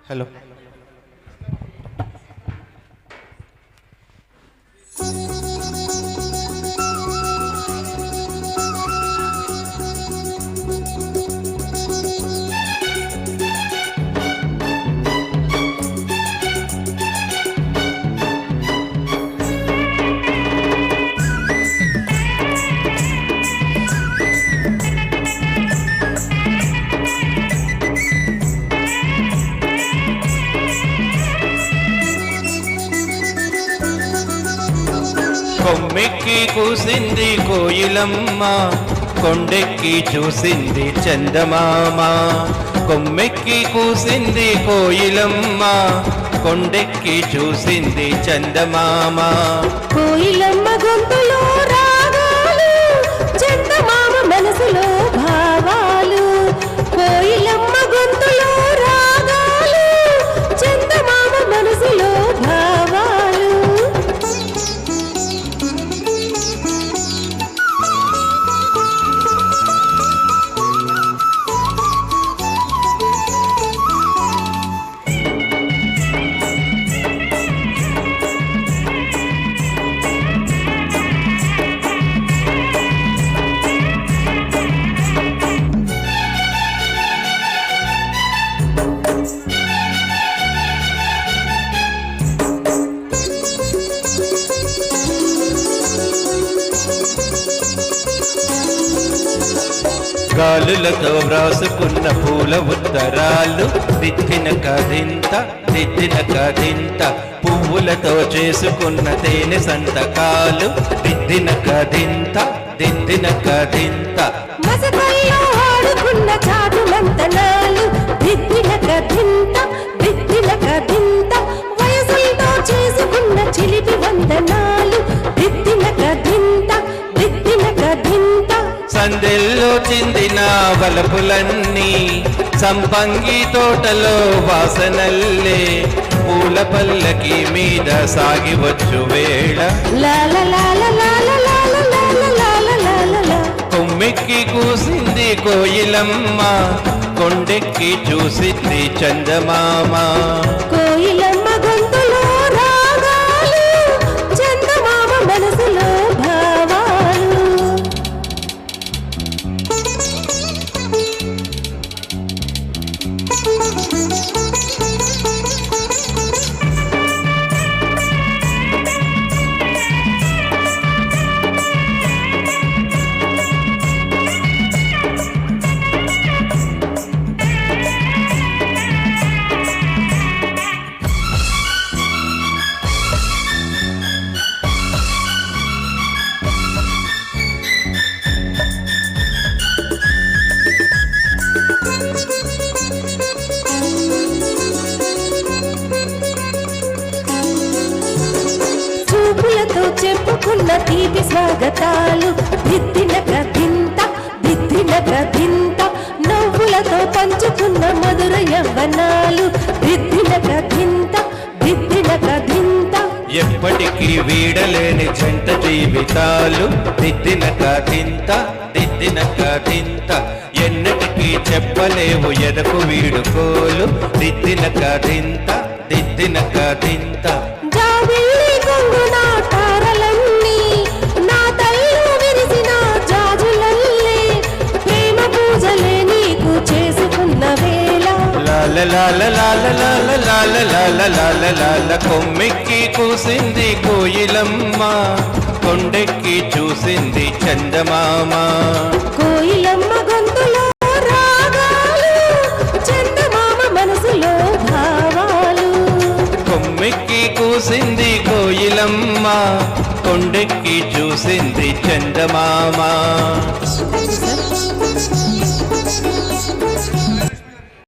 Hello కొమ్మెక్కి కూసింది కోయిలమ్మ, కొండెక్కి చూసింది చందమామ. కొమ్మెక్కి కూసింది కోయిలమ్మ, కొండెక్కి చూసింది చందమామ. కోయిలమ్మ గొంతులో రాగాలు, చందమామ మనసులో భావాలు. కోయిలమ్మ గొంతులో రాగాలు, చందమామ మనసులో భావాలు. గాలులతో వ్రాసుకున్న పూల ఉత్తరాలు, దిద్దిన కదింత దిద్దిన కదింత. పువ్వులతో చేసుకున్న తేనె సంతకాలు, దిద్దిన కదింత దిద్దిన కదింత. మసకల్లో ఆడుకున్న చాటు మంతనాలు, దిద్దిన కదింత దిద్దిన కదింత. వయసులతో చేసుకున్న చిలిపి వందనాలు, దిద్దిన కదింత దిద్దిన కదింత. సందెల్లో చిందిన వలపులన్నీ, సంపంగి తోటలో వాసనల్లే. పూల పల్లకి మీద సాగివచ్చు వేళ, కొమ్మెక్కి కూసింది కోయిలమ్మ, కొండెక్కి చూసింది చందమామ. కోయిలమ్మ గొంతులో రాగాలు, చందమామ మనసులో భావాలు. చూపులతో చెప్పుకున్న తీపి స్వాగతాలు, దిద్దిన కదింత దిద్దిన కదింత. నవ్వులతో పంచుకున్న మధుర యవ్వనాలు, దిద్దిన కదింత దిద్దిన కదింత. ఎప్పటికీ వీడలేని జంట జీవితాలు, దిద్దిన కదింత దిద్దిన కదింత. ఎన్నటికీ చెప్పలేవు ఎదకు వీడుకోలు, దిద్దిన కదింత దిద్దిన కదింత. జాబిల్లి కొంగున తారలన్నీ, నా తల్లు విరిసిన జాజులల్లే. ప్రేమ పూజలే నీకు చేసుకున్న వేళ, లాల లాల లాల లాల లాల లాల లాల లాల. కొమ్మెక్కి కూసింది కోయిలమ్మ, కొండెక్కి చూసింది చందమామ. కోయిలమ్మ గొంతులో రాగాలు, చందమామ మనసులో భావాలు. కొమ్మెక్కి కూసింది కోయిలమ్మ, కొండెక్కి చూసింది చందమామ.